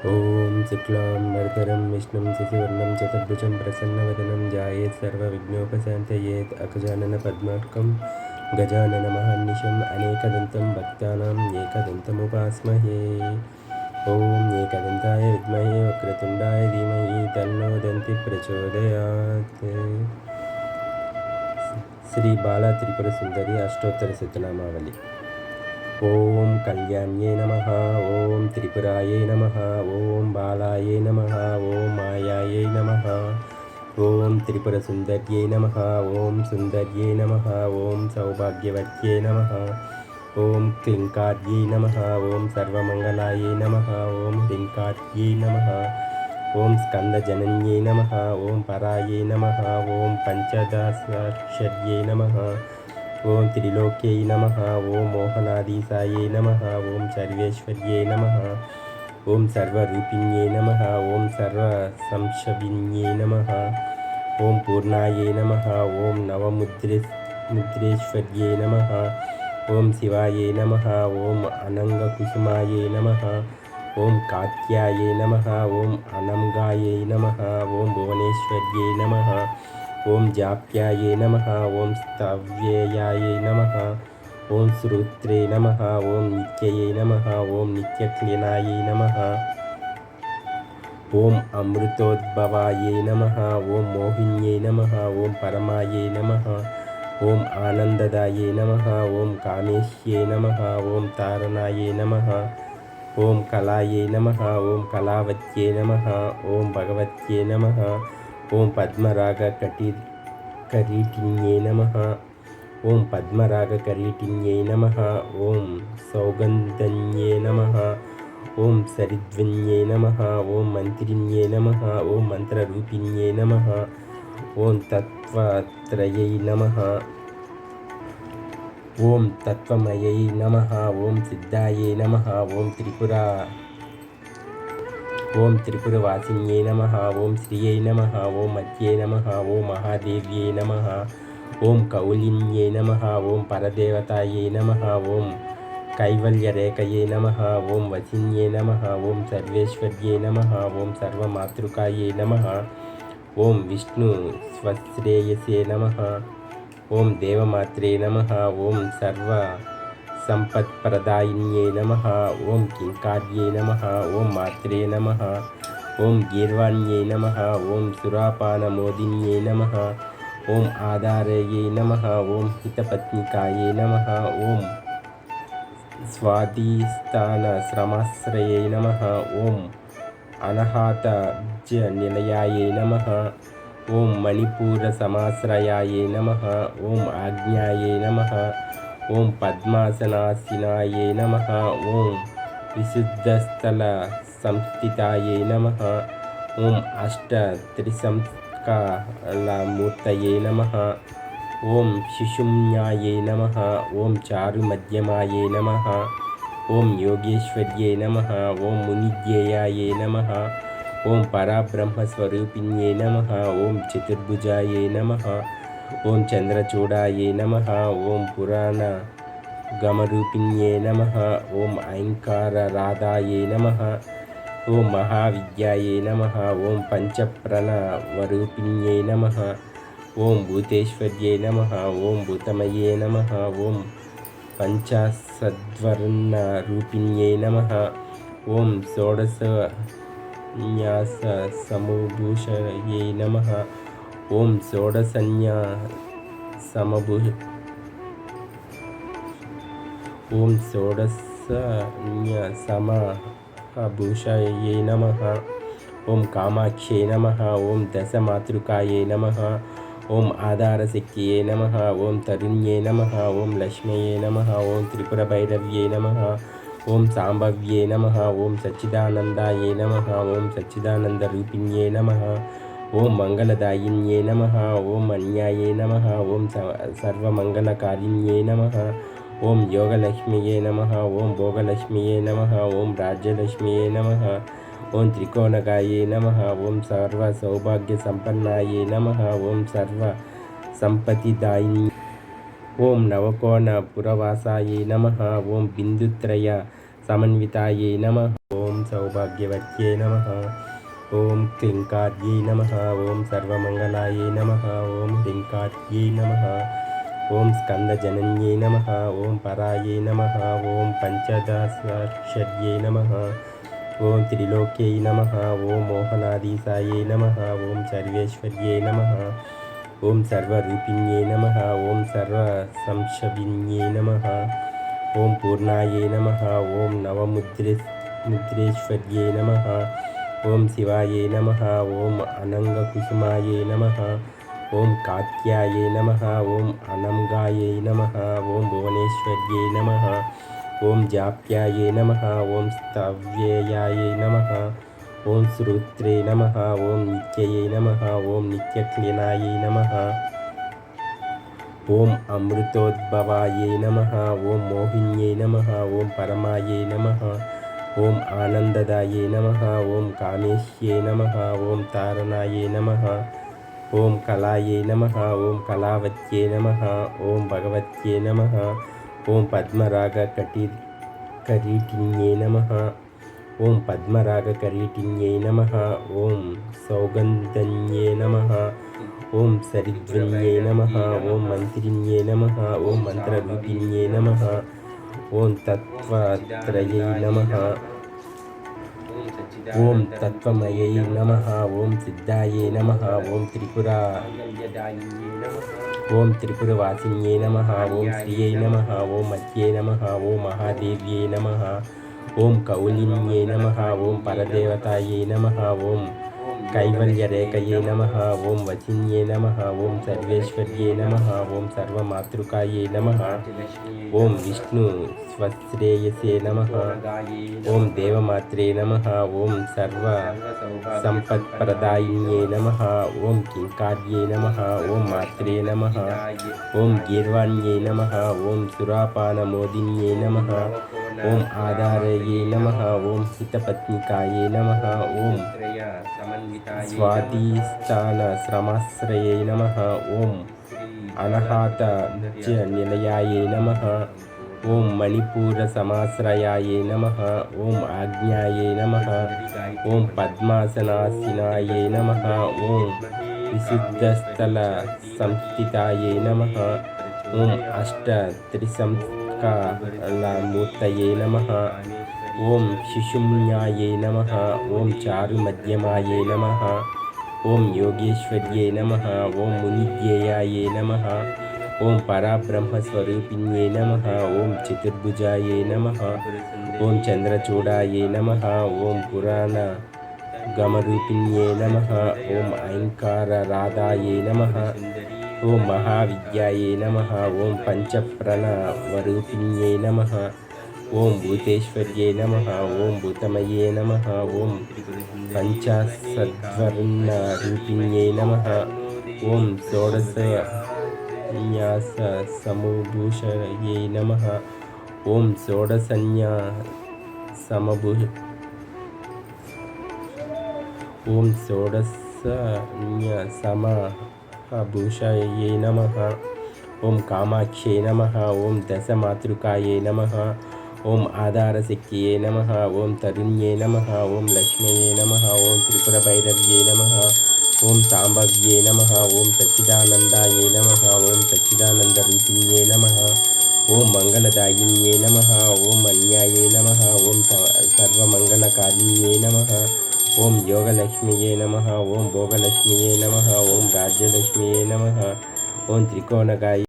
ॐ शुक्लाम्बरधरं विष्णुं शशिवर्णं चतुर्भुजं प्रसन्नवदनं ध्यायेत् सर्वविघ्नोपशान्तयेत् अगजाननपद्मार्कं गजाननमहर्निशम् अनेकदन्तं भक्तानां एकदन्तमुपास्महे। ॐ एकदन्ताय विद्महे वक्रतुण्डाय धीमहि तन्नो दन्ति प्रचोदयात्। श्री बाला त्रिपुर सुंदरी अष्टोत्तर शतनामावली। ओम कल्याण्ये नमः, ओम त्रिपुरायै नमः, ओम बालायै नमः, ओम मायायै नमः, ओम त्रिपुरसुन्दर्यै नमः, ओम सुन्दर्यै नमः, ओम सौभाग्यवत्यै नमः, ओम क्लीङ्कार्यै नमः, ओम सर्वमङ्गलायै नमः, ओम ह्रीङ्कार्यै नमः, ओम स्कन्दजनन्यै नमः, ओम परायै नमः, ओम पञ्चदशाक्षर्यै नमः, ओम त्रिलोक्यै नमः, ओम मोहनाधीशायै नमः, ओम सर्वेश्वर्यै नमः, ओम सर्वरूपिण्यै नमः, ओम सर्वसंशविन्यै नमः, ओम पूर्णायै नमः, ओम नवमुद्रेश्वर्यै नमः, ओम शिवायै नमः, ओम अनङ्गकुसुमायै नमः, ओम कात्यायै नमः, ओम अनङ्गायै नमः, ओम भुवनेश्वर्यै नमः, ओम जाप्यायै नमः, ओम स्तव्ययायै नमः, ओम श्रोत्रे नमः, ओम नित्यै नमः, ओम नित्यक्लीनायै नमः, ओम अमृतोद्भवायै नमः, ओम मोहिन्यै नमः, ओम परमायै नमः, ओम आनन्ददायै नमः, ओम कामेश्यै नमः, ओम तारणायै नमः, ओम कलायै नमः, ओम कलावत्यै नमः, ओम भगवत्यै नमः, ओम पद्मरागकरीटिन्यै नमः, ओम पद्मरागकरीटिन्यै नमः, ओम सौगन्धन्यै नमः, ओम सरिद्वन्यै नमः, ओम मन्त्रिण्यै नमः, ओम मन्त्ररूपिण्यै नमः, ओम तत्त्वत्रयै नमः, ओम तत्त्वमयै नमः, ओम सिद्धायै नमः, ओम त्रिपुरवासिन्यै नमः, ओम श्रियै नमः, ओम मत्यै नमः, ओम महादेव्यै नमः, ओम कौलिन्यै नमः, ओम परदेवतायै नमः, ओम कैवल्यरेखयै नमः, ओम वसिन्यै नमः, ओम सर्वेश्वर्यै नमः, ओम सर्वमातृकायै नमः, ओम विष्णुस्वश्रेयसे नमः, ओम देवमात्रे नमः, ओम सर्वसम्पत्प्रदायिन्यै नमः, ओम किङ्कार्यै नमः, ओम मात्रे नमः, ओम गीर्वाण्यै नमः, ओम सुरापानमोदिन्यै नमः, ओम आधारयै नमः, ओम हितपत्निकायै नमः, ओम स्वादिष्ठानश्रमाश्रयै नमः, ओम अनाहतब्जनिलयायै नमः, ओम मणिपूरसमाश्रयायै नमः, ओम आज्ञायै नमः, ओम पद्मासनासीनायै नमः, ओम विशुद्धस्थलसंस्थितायै नमः, ओम अष्टत्रिसंस्कालमूर्तये नमः, ओम शिशुम्न्यायै नमः, ओम चारुमध्यमायै नमः, ओम योगेश्वर्यै नमः, ओम मुनिज्ञेयायै नमः, ओम पराब्रह्मस्वरूपिण्यै नमः, ओम चतुर्भुजायै नमः, ओम चन्द्रचूडायै नमः, ओम पुराणगमरूपिण्यै नमः, ओम ऐङ्कारराधायै नमः, ओम महाविद्यायै नमः, ओम पञ्चप्रणवरूपिण्यै नमः, ओम भूतेश्वर्यै नमः, ओम भूतमये नमः, ओम पञ्चाशद्वर्णरूपिण्यै नमः, ओम षोडशन्याससमभूषये नमः, ओम षोडशन्यासमभूषये नमः, ओम कामाख्यै नमः, ओम दशमातृकायै नमः, ओम आधारशक्तिये नमः, ओम तरुण्ये नमः, ओम लक्ष्म्यै नमः, ओम त्रिपुरभैरव्यै नमः, ओम शाम्भव्यै नमः, ओम सच्चिदानन्दायै नमः, ओम सच्चिदानन्दरूपिण्यै नमः, ओम मङ्गलदायिन्यै नमः, ओम अन्यायै नमः, ओम सर्वमङ्गलकारिण्यै नमः, ओम योगलक्ष्म्यै नमः, ओम भोगलक्ष्म्यै नमः, ओम राज्यलक्ष्म्यै नमः, ओम त्रिकोणगायै नमः, ओम सर्वसौभाग्यसम्पन्नायै नमः, ओम सर्वसम्पत्तिदायिन्यै, ओम नवकोणपुरवासायै नमः, ओम बिन्दुत्रय समन्वितायै नमः। ॐ सौभाग्यवत्यै नमः। ॐ क्लीङ्कार्यै नमः। ॐ सर्वमङ्गलायै नमः। ॐ ह्रीङ्कार्यै नमः। ॐ स्कन्दजनन्यै नमः। ॐ परायै नमः। ॐ पञ्चदशाक्षर्यै नमः। ॐ त्रिलोक्यै नमः। ॐ मोहनाधीशायै नमः। ॐ सर्वेश्वर्यै नमः। ॐ सर्वरूपिण्यै नमः। ॐ सर्वसंशविन्यै नमः। ॐ पूर्णायै नमः। ॐ नवमुद्रेश्वर्यै नमः। ॐ शिवायै नमः। ॐ अनङ्गकुसुमायै नमः। ॐ कात्यायै नमः। ॐ अनङ्गायै नमः। ॐ भुवनेश्वर्यै नमः। ॐ जाप्यायै नमः। ॐ स्तव्ययायै नमः। ॐ श्रुत्रे नमः। ॐ नित्यै नमः। ॐ नित्यक्लीनायै नमः। ॐ अमृतोद्भवायै नमः। ॐ मोहिन्यै नमः। ॐ परमायै नमः। ॐ आनन्ददायै नमः। ॐ कामेश्यै नमः। ॐ तारणायै नमः। ॐ कलायै नमः। ॐ कलावत्यै नमः। ॐ भगवत्यै नमः। ॐ पद्मरागकरीटिन्यै नमः। ॐ पद्मरागकरीटिन्यै नमः। ॐ सौगन्धन्यै नमः। ॐ सरिद्वन्यै नमः। ॐ मन्त्रिण्यै नमः। ॐ मन्त्ररूपिण्यै नमः। ॐ तत्त्वत्रयै नमः। ॐ तत्त्वमयै नमः। ॐ सिद्धायै नमः। ॐ त्रिपुरवासिन्यै नमः। ॐ श्रियै नमः। ॐ मत्यै नमः। ॐ महादेव्यै नमः। ॐ कौलिन्यै नमः। ॐ परदेवतायै नमः। ॐ कैवल्यरेखयै नमः। ॐ वचिन्यै नमः। ॐ सर्वेश्वर्यै नमः। ॐ सर्वमातृकायै नमः। ॐ विष्णुस्वश्रेयसे नमः। ॐ देवमात्रे नमः। ॐ सर्वसम्पत्प्रदायिन्यै नमः। ॐ किङ्कार्यै नमः। ॐ मात्रे नमः। ॐ गीर्वाण्यै नमः। ॐ सुरापानमोदिन्यै नमः। ॐ आधारयै नमः। ॐ हितपत्निकायै नमः। ॐ स्वाधिष्ठानश्रमाश्रयै नमः। ॐ अनाहतनिलयायै नमः। ॐ मणिपूरसमाश्रयायै नमः। ॐ आज्ञायै नमः। ॐ पद्मासनासीनायै नमः। ॐ विशुद्धस्थलसंस्थितायै नमः। ॐ अष्टत्रिसंस्कालमूर्तये नमः। ॐ शिशुम्न्यायै नमः। ॐ चारुमध्यमायै नमः। ॐ योगेश्वर्यै नमः। ॐ मुनिज्ञेयायै नमः। ॐ पराब्रह्मस्वरूपिण्यै नमः। ॐ चतुर्भुजायै नमः। ॐ चन्द्रचूडायै नमः। ॐ पुराणगमरूपिण्यै नमः। ॐ ऐङ्कारराधायै नमः। ॐ महाविद्यायै नमः। ॐ पञ्चप्रणवरूपिण्यै नमः। ॐ भूतेश्वर्यै नमः। ॐ भूतमये नमः। ॐ पञ्चाशद्वर्णरूपिण्यै नमः। ॐ षोडशन्याससमभूषये नमः। ॐ षोडशन्यासमभूषये नमः। ॐ कामाक्ष्यै नमः। ॐ दशमातृकायै नमः। ॐ आधारशक्त्यै नमः। ॐ तरुण्यै नमः। ॐ लक्ष्म्यै नमः। ॐ त्रिपुरभैरव्यै नमः। ॐ साम्भव्यै नमः। ॐ सच्चिदानन्दायै नमः। ॐ सच्चिदानन्दरूपिण्यै नमः। ॐ मङ्गलदायिन्यै नमः। ॐ अन्यायै नमः। ॐ सर्वमङ्गलकारिण्यै नमः। ॐ योगलक्ष्म्यै नमः। ॐ भोगलक्ष्म्यै नमः। ॐ राज्यलक्ष्म्यै नमः। ॐ त्रिकोणगायै